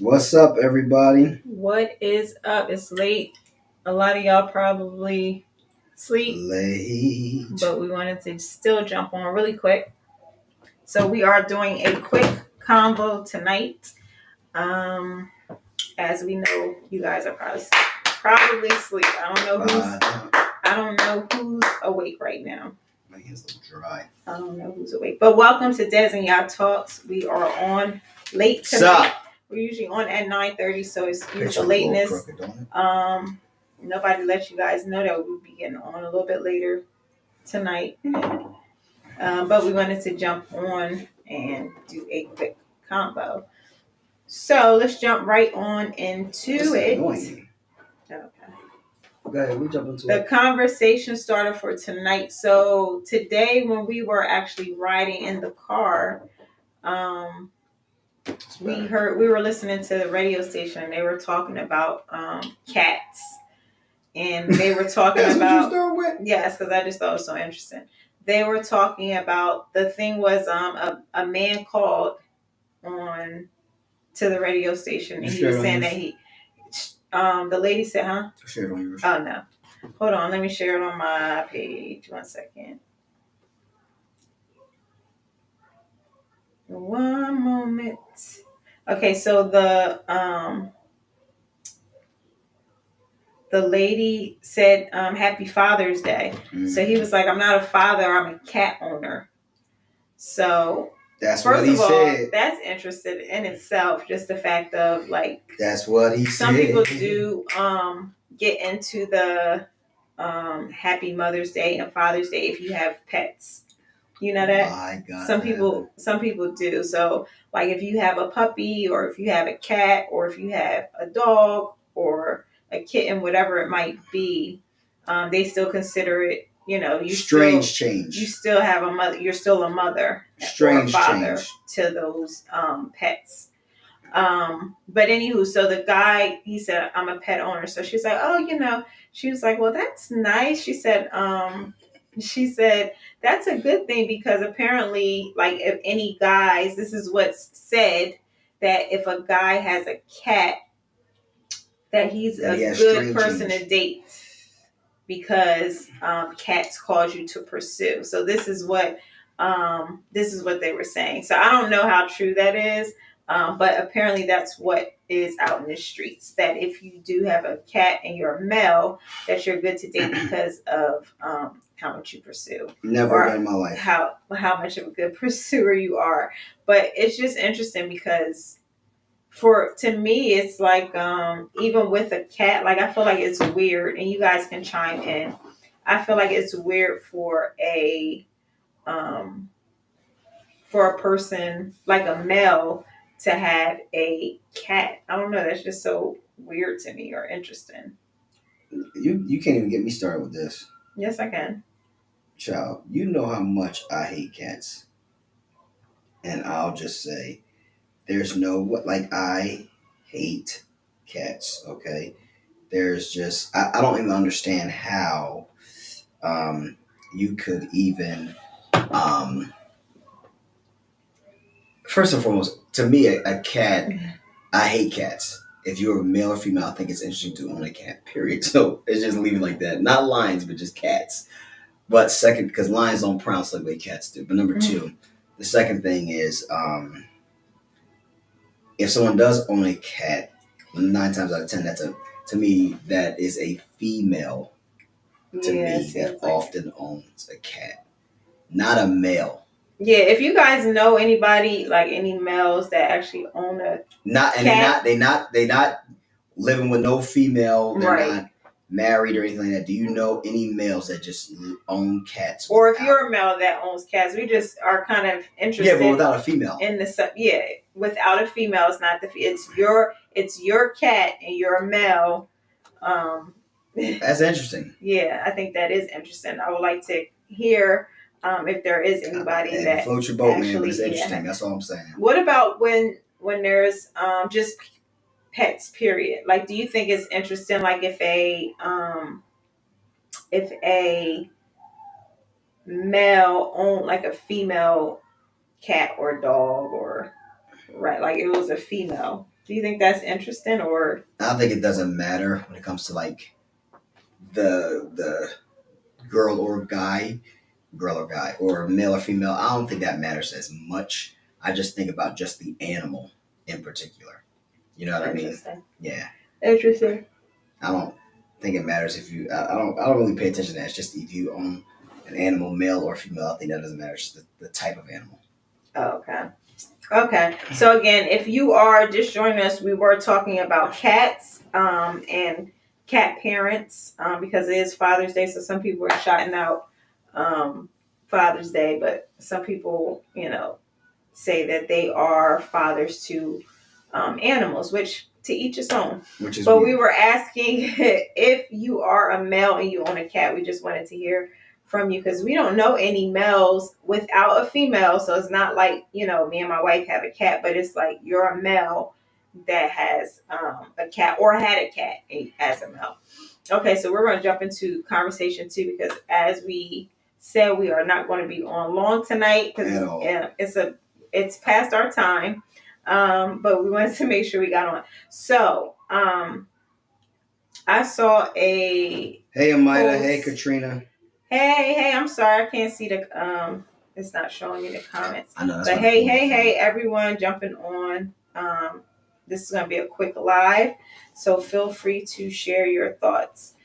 What's up, everybody? What is up? It's late. A lot of y'all probably sleep, Late. but we wanted to still jump on really quick. So we are doing a quick convo tonight. Um, as we know, you guys are probably asleep. I don't know who's awake right now. My hands look dry. I don't know who's awake. But welcome to Des and Y'all Talks. We are on late tonight. Sup? We're usually on at 9:30, so excuse Picture the a little lateness. crooked, don't it? Nobody let you guys know that we'll be getting on a little bit later tonight. But we wanted to jump on and do a quick combo. So let's jump right on into What's it. annoying? Okay. Go ahead, we jump into The it. conversation starter for tonight. So today, when we were actually riding in the car, we were listening to the radio station and they were talking about cats. And they were talking That's about, what you start with? yes, because I just thought it was so interesting. They were talking about, the thing was a man called on to the radio station and he was saying that the lady said, huh? Share it on yours. Oh no. Hold on, let me share it on my page. 1 second. One moment. Okay, so the lady said, Happy Father's Day. Mm. So he was like, I'm not a father, I'm a cat owner. So That's first what he of all, said. that's interesting in itself, just the fact of like That's what he some said. people do get into the Happy Mother's Day and Father's Day if you have pets. You know that? My God, some people do. So like if you have a puppy or if you have a cat or if you have a dog or a kitten, whatever it might be, they still consider it, you change. You still have a mother, you're still a mother or a father to those pets. But anywho, so the guy, he said, I'm a pet owner. So she's like, oh, she was like, well, that's nice. She said, that's a good thing because apparently, like, if any guys, this is what's said, that if a guy has a cat, that he's a good person to date because cats cause you to pursue. So this is what they were saying. So I don't know how true that is, but apparently that's what is out in the streets. That if you do have a cat and you're a male, that you're good to date because of how much you pursue. Never in my life. How much of a good pursuer you are. But it's just interesting because to me, it's like even with a cat, like I feel like it's weird, and you guys can chime in. I feel like it's weird for a person like a male to have a cat. I don't know. That's just so weird to me or interesting. You can't even get me started with this. Yes, I can. Child, you know how much I hate cats, and I'll just say, there's I hate cats. Okay, there's just I don't even understand how you could even first and foremost, to me, a cat, I hate cats. If you're a male or female, I think it's interesting to own a cat, period. So it's just leave it like that. Not lions, but just cats. But second, because lions don't pronounce like the way cats do. But number two, the second thing is, if someone does own a cat, 9 times out of 10, to me, that is a female that often owns a cat, not a male. Yeah, if you guys know anybody, like any males that actually own a cat, they not living with no female, they're not married or anything like that. Do you know any males that just own cats? Or if you're a male that owns cats, we just are kind of interested. Yeah, but without a female. Without a female, it's not it's your cat and you're a male. That's interesting. Yeah, I think that is interesting. I would like to hear if there is anybody that float your boat, man. But it's interesting. That's all I'm saying. What about when there's just pets? Period. Like, do you think it's interesting? Like, if a male owned like a female cat or dog, or like it was a female. Do you think that's interesting, or? I think it doesn't matter when it comes to like the girl or guy, or male or female. I don't think that matters as much. I just think about just the animal in particular. You know what I mean? Yeah. Interesting. I don't think it matters if you. I don't really pay attention to that. It's just if you own an animal, male or female. I think that doesn't matter. It's just the type of animal. Oh, okay. Okay. So again, if you are just joining us, we were talking about cats and cat parents because it is Father's Day. So some people are shouting out Father's Day, but some people, say that they are fathers to animals, which to each his own. But weird. We were asking if you are a male and you own a cat. We just wanted to hear from you because we don't know any males without a female. So it's not like, me and my wife have a cat, but it's like you're a male that has a cat or had a cat as a male. Okay, so we're going to jump into conversation too because as we said, we are not going to be on long tonight because it's past our time. But we wanted to make sure we got on. So, I saw a Hey Amida, post. Hey Katrina. Hey, I'm sorry, I can't see the it's not showing me the comments. I know. But hey, everyone jumping on. This is gonna be a quick live, so feel free to share your thoughts.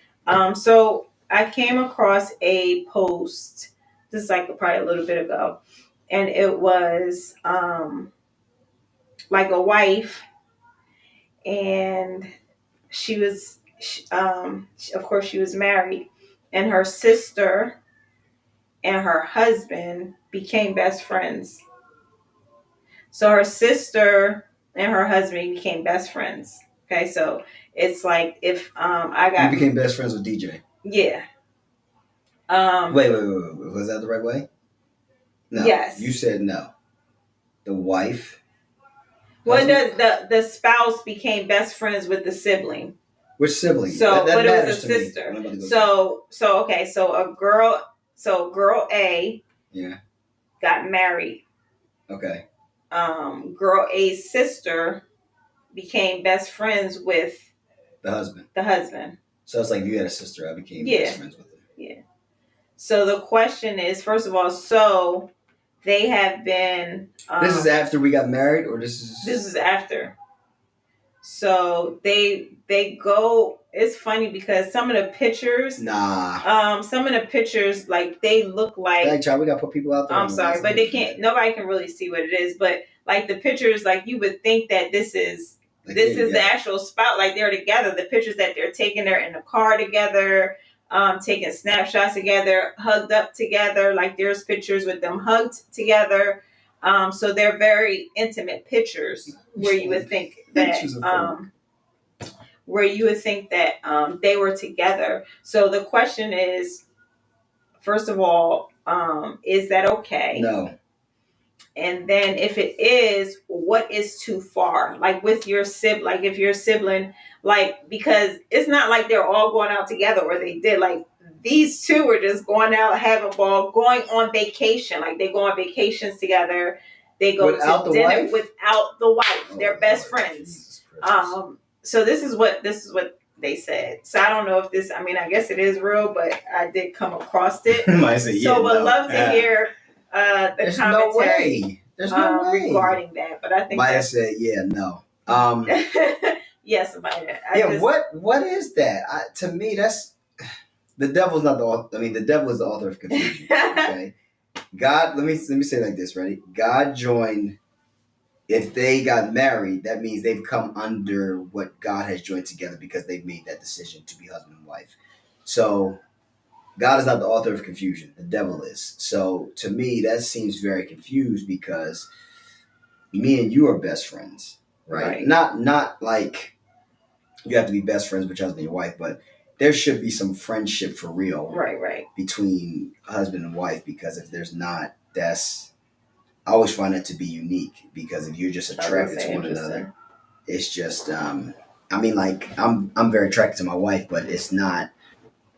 So I came across a post, this is like probably a little bit ago, and it was like a wife, and she was, of course, she was married, and her sister and her husband became best friends. So her sister and her husband became best friends. Okay, so it's like if you became best friends with DJ. Yeah. Wait. Was that the right way? No. Yes. You said no. The wife. Well, the spouse became best friends with the sibling. Which sibling? So, but it was a sister. So okay. So girl A. Yeah. Got married. Okay. Girl A's sister became best friends with the husband. So it's like if you had a sister, I became best friends with her. Yeah. So the question is, first of all, so they have been. This is after we got married, or this is. This is after. So they go. It's funny because some of the pictures. Some of the pictures, like they look like. Hey, child, we gotta put people out there. I'm sorry, but they can't. Nobody can really see what it is. But like the pictures, like you would think that this is the actual spot. Like they're together. The pictures that they're taking, they're in the car together. Taking snapshots together, hugged up together. Like there's pictures with them hugged together. So they're very intimate pictures where you would think that they were together. So the question is, first of all, is that okay? No. And then if it is, what is too far? Like with your sibling, like if your sibling, like, because it's not like they're all going out together or they did, like these two were just going out, having a ball, going on vacation. Like they go on vacations together. They go to dinner without the wife. They're best friends. So this is what they said. So I don't know if this, I mean, I guess it is real, but I did come across it. Love to hear the commentary. There's no way regarding that, but I think Maya said, "Yeah, no." Yes, Maya. What is that? To me, that's the devil's not the author. I mean, the devil is the author of confusion. Okay, God. Let me say it like this. Ready? God joined. If they got married, that means they've come under what God has joined together because they've made that decision to be husband and wife. So God is not the author of confusion. The devil is. So to me, that seems very confused because me and you are best friends, right? Not like you have to be best friends with your husband and your wife, but there should be some friendship for real, right, between husband and wife. Because if there's not, I always find that to be unique. Because if you're just attracted to one another, it's just. I mean, like I'm very attracted to my wife, but it's not.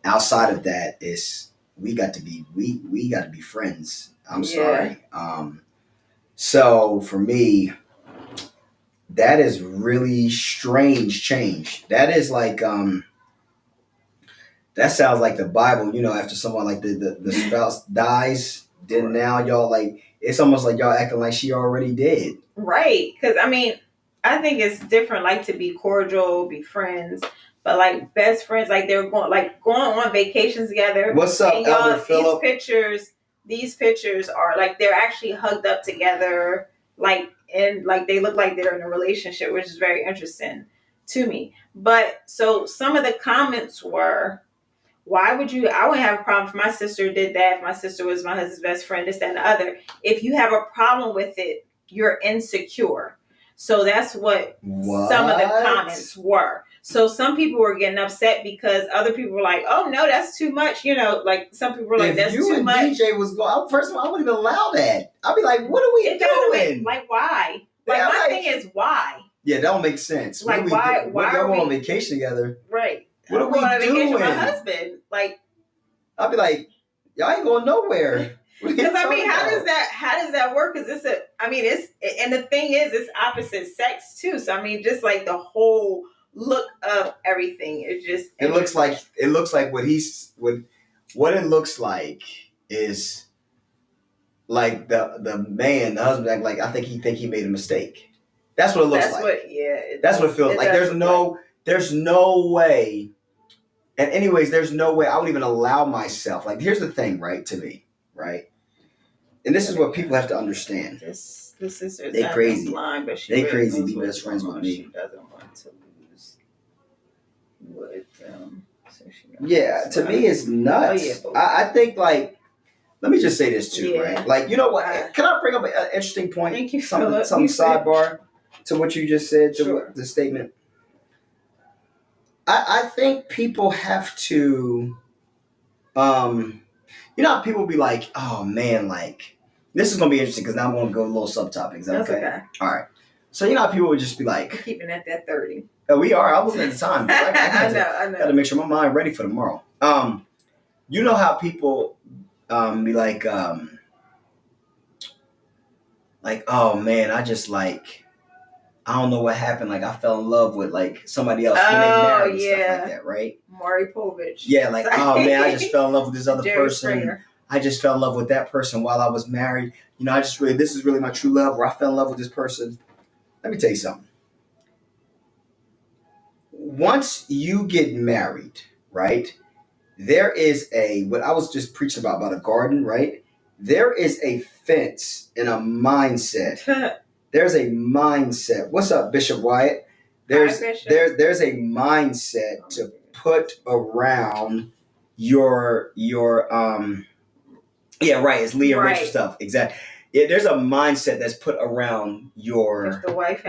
Outside of that, we got to be friends. I'm sorry. So for me, that is really strange change. That is like that sounds like the Bible, after someone like the spouse dies, then now y'all like it's almost like y'all acting like she already did. Right. Because I mean, I think it's different, like to be cordial, be friends, but like best friends, like they're going on vacations together. What's up, and Elder Phillip? These pictures are like they're actually hugged up together, like and like they look like they're in a relationship, which is very interesting to me. But so some of the comments were, why would you? I wouldn't have a problem if my sister did that. If my sister was my husband's best friend, this, that, and the other. If you have a problem with it, you're insecure. So that's what some of the comments were. So some people were getting upset because other people were like, "Oh no, that's too much." Like some people were like, "That's too much." If you and DJ was going, first of all, I wouldn't even allow that. I'd be like, "What are we doing? Like why? Like yeah, my thing is why? Yeah, that don't make sense. Like why? Why y'all going on vacation together? Right. What are we doing? Vacation with my husband. Like, I'll be like, y'all ain't going nowhere. Because I mean, how does that work? Because and the thing is, it's opposite sex too. So I mean, just like the whole look of everything is just. It looks like what it looks like is like the man, the husband, act like I think he made a mistake. That's what it looks like. That's what it feels like. There's no way. And anyways, there's no way I would even allow myself. Like, here's the thing, right? To me, right? And this is what people have to understand. This sister is they crazy. Blind, but they crazy. Be best friends with me. She doesn't want to lose with so yeah, to me, it's nuts. I think like. Let me just say this too, right? Like, you know what? Can I bring up an interesting point? Thank you, something sidebar to what you just said, to the statement. I think people have to, how people be like, oh man, like, this is going to be interesting because now I'm going to go a little subtopic. Is that okay? All right. So, how people would just be like. I'm keeping at that 30. Oh, we are. I was at the time. I know. Got to make sure my mind ready for tomorrow. You know how people be like, oh man, I just like. I don't know what happened. Like I fell in love with like somebody else when they married and stuff like that, right? Maury Povich. Yeah, like oh man, I just fell in love with this other person. Springer. I just fell in love with that person while I was married. This is really my true love. Where I fell in love with this person. Let me tell you something. Once you get married, right? There is what I was just preaching about a garden, right? There is a fence and a mindset. There's a mindset. What's up, Bishop Wyatt? There's a mindset to put around your yeah, right. It's Leah Richard stuff. Exactly. Yeah, there's a mindset that's put around your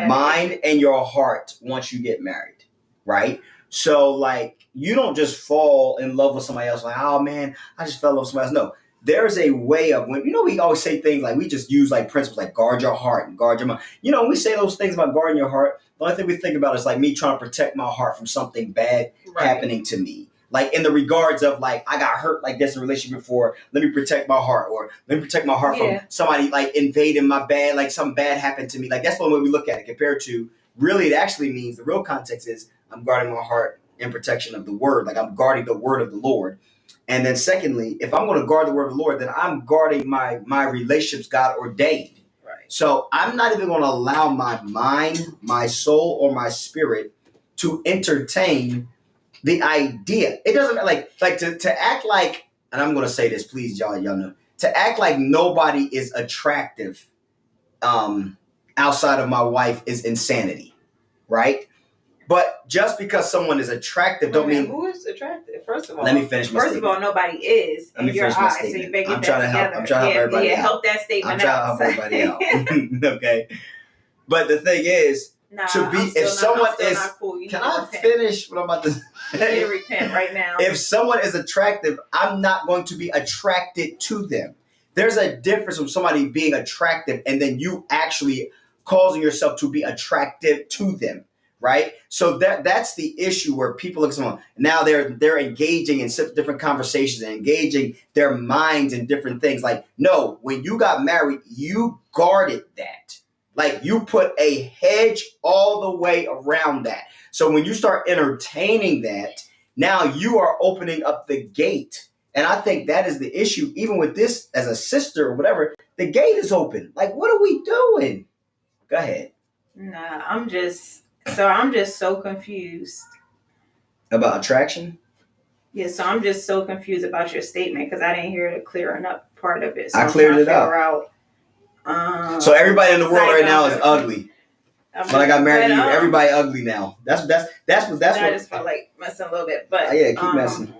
mind and your heart once you get married, right? So like you don't just fall in love with somebody else like, oh man, I just fell in love with somebody else. No. There's a way of when we always say things like we just use like principles like guard your heart and guard your mind. When we say those things about guarding your heart, the only thing we think about is like me trying to protect my heart from something bad happening to me. Like in the regards of like I got hurt like this in a relationship before. Let me protect my heart, or let me protect my heart from somebody like invading my bad, like something bad happened to me. Like that's the only way we look at it compared to really it actually means the real context is I'm guarding my heart in protection of the word. Like I'm guarding the word of the Lord. And then secondly, if I'm going to guard the word of the Lord, then I'm guarding my relationships God ordained. Right. So I'm not even going to allow my mind, my soul, or my spirit to entertain the idea. It doesn't like to act like, and I'm going to say this, please, y'all know, to act like nobody is attractive outside of my wife is insanity, right? But just because someone is attractive don't mean who is attractive. First of all, let me finish my statement. First of all, nobody is in your eyes, so you better get that together. I'm trying to help everybody out. Help that statement out. I'm trying to help everybody out. Okay, but the thing is, if someone is, cool. Can I finish what I'm about to say? You need to repent right now. If someone is attractive, I'm not going to be attracted to them. There's a difference from somebody being attractive and then you actually causing yourself to be attractive to them. Right. So that's the issue where people look at someone now they're engaging in different conversations and engaging their minds in different things. Like, no, when you got married, you guarded that. Like you put a hedge all the way around that. So when you start entertaining that, now you are opening up the gate. And I think that is the issue, even with this as a sister or whatever, the gate is open. Like, what are we doing? Go ahead. Nah, I'm just so confused. About attraction? Yeah, so I'm just so confused about your statement because I didn't hear the clearing up part of it. So I cleared it up. So everybody in the world right now is ugly. When I got married to you, everybody ugly now. That's what. I just felt like messing a little bit, but yeah, keep messing.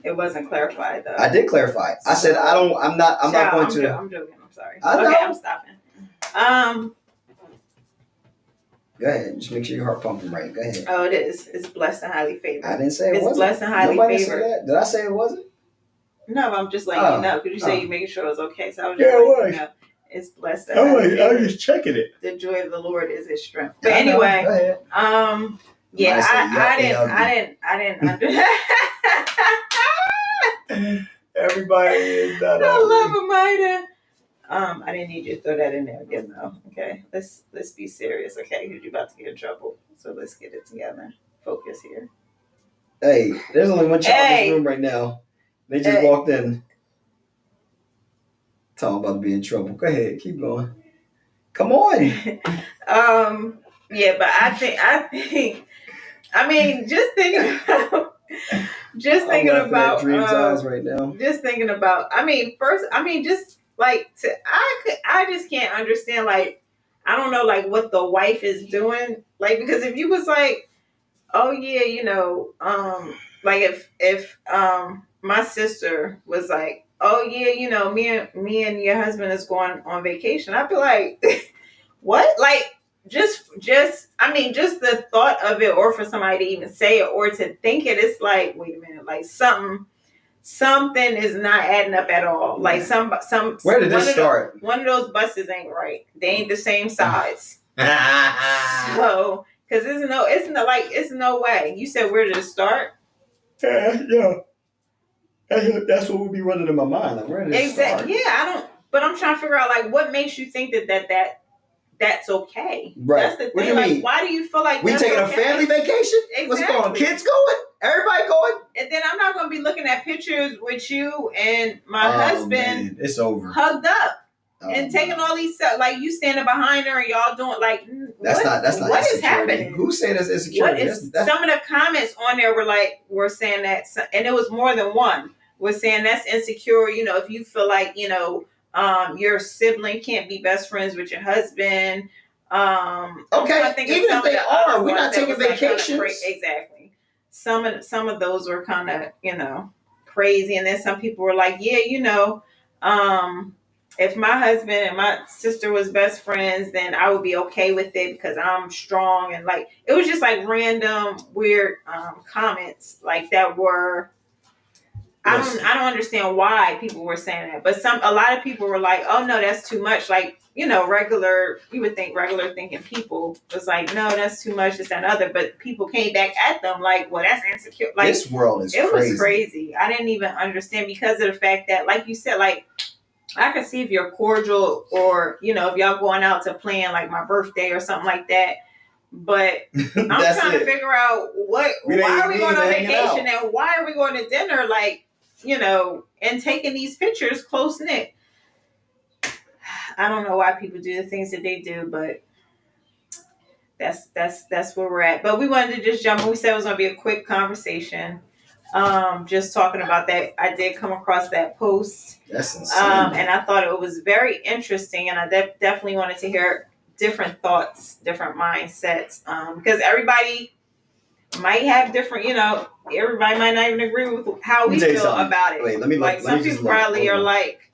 It wasn't clarified though. I did clarify. I said I'm not going to. I'm joking. I'm sorry. I know. Okay, I'm stopping. Go ahead. Just make sure your heart pumping right. Go ahead. Oh, it is. It's blessed and highly favored. I didn't say it wasn't. It's blessed and highly Nobody favored. Said that. Did I say it wasn't? No, I'm just letting you know because you say you making sure it's okay. So I was just letting you know, it's blessed. I was just checking it. The joy of the Lord is His strength. But anyway, go ahead. Yeah, I didn't. Everybody is not. I love Amida. I didn't need you to throw that in there again, though. Okay, let's be serious. Okay, because you're about to get in trouble. So let's get it together. Focus here. Hey, there's only one child in this room right now. They just walked in. Talking about being in trouble. Go ahead, keep going. Come on. Yeah, but I think. I mean, just thinking about Dream's eyes right now. Just thinking about. I mean, first. I mean, just like I just can't understand. Like, I don't know, like what the wife is doing. Like, because if you was like, oh yeah, you know, like if my sister was like, oh yeah, you know, me and your husband is going on vacation, I'd be like, what? Like, just I mean, just the thought of it, or for somebody to even say it or to think it, it's like, wait a minute, like something is not adding up at all. Yeah. Like some where did this start? One of those buses ain't right. They ain't the same size. So because it's no way. You said where did it start? Yeah. That's what would be running in my mind. Like, where did it start? Yeah, but I'm trying to figure out like what makes you think that's okay. Right. That's the thing. What do you mean? Why do you feel like we taking a family vacation? Exactly. What's going on? Kids going? Everybody going? And then I'm not going to be looking at pictures with you and my husband. Man. It's over. Hugged up and taking all these stuff. Like you standing behind her and y'all doing like. That's not. What is happening? Who said that's insecurity? Some of the comments on there were saying that, and it was more than one. Was saying that's insecure. You know, if you feel like your sibling can't be best friends with your husband. Okay, even if they are, we're not taking vacations. Exactly. Some of those were kind of crazy, and then some people were like, yeah, if my husband and my sister was best friends, then I would be okay with it because I'm strong, and like it was just like random weird comments like that were. Yes. I don't understand why people were saying that, but a lot of people were like, "Oh no, that's too much." Like you would think regular thinking people was like, "No, that's too much." This and other, but people came back at them like, "Well, that's insecure." Like this world is it was crazy. I didn't even understand because of the fact that, like you said, like I could see if you're cordial or if y'all going out to plan like my birthday or something like that. But I'm trying to figure out why are we going on vacation and why are we going to dinner? Like. And taking these pictures close knit. I don't know why people do the things that they do, but that's where we're at. But we wanted to just jump. We said it was going to be a quick conversation. Just talking about that. I did come across that post. That's insane. And I thought it was very interesting, and I definitely wanted to hear different thoughts, different mindsets, because everybody might have different, everybody might not even agree with how we feel about it. Wait, let me look. Like some people probably are like,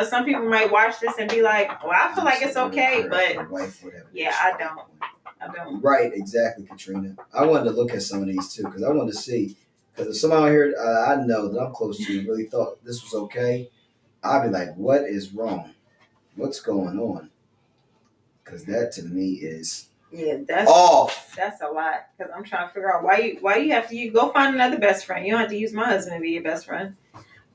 some people might watch this and be like, well, I feel like it's okay, but yeah, I don't. Right, exactly, Katrina. I wanted to look at some of these too because I wanted to see. Because if somebody here I know that I'm close to really thought this was okay, I'd be like, what is wrong? What's going on? Because that to me is. Yeah, that's off. That's a lot. Because I'm trying to figure out why you have to go find another best friend. You don't have to use my husband to be your best friend.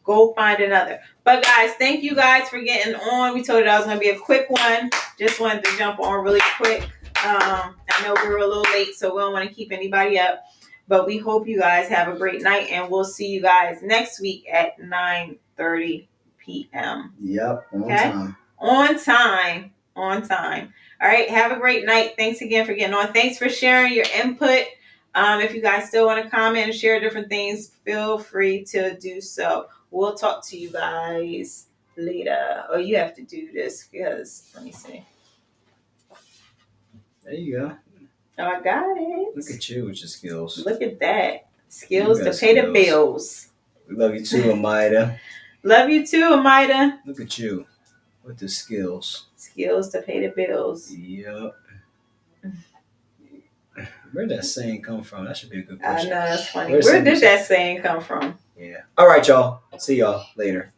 go find another. But guys, thank you guys for getting on. We told you that was gonna be a quick one. Just wanted to jump on really quick. I know we were a little late, so we don't want to keep anybody up. But we hope you guys have a great night, and we'll see you guys next week at 9:30 p.m. Yep, on time. On time. On time. All right, have a great night. Thanks again for getting on. Thanks for sharing your input. If you guys still want to comment and share different things, feel free to do so. We'll talk to you guys later. Oh, you have to do this because, let me see. There you go. Oh, I got it. Look at you with your skills. Look at that. Skills to pay the bills. We love you too, Amida. Love you too, Amida. Look at you with the skills. Skills to pay the bills. Yep. Where did that saying come from? That should be a good question. I know, that's funny. Where did that saying come from? Yeah. All right, y'all. See y'all later.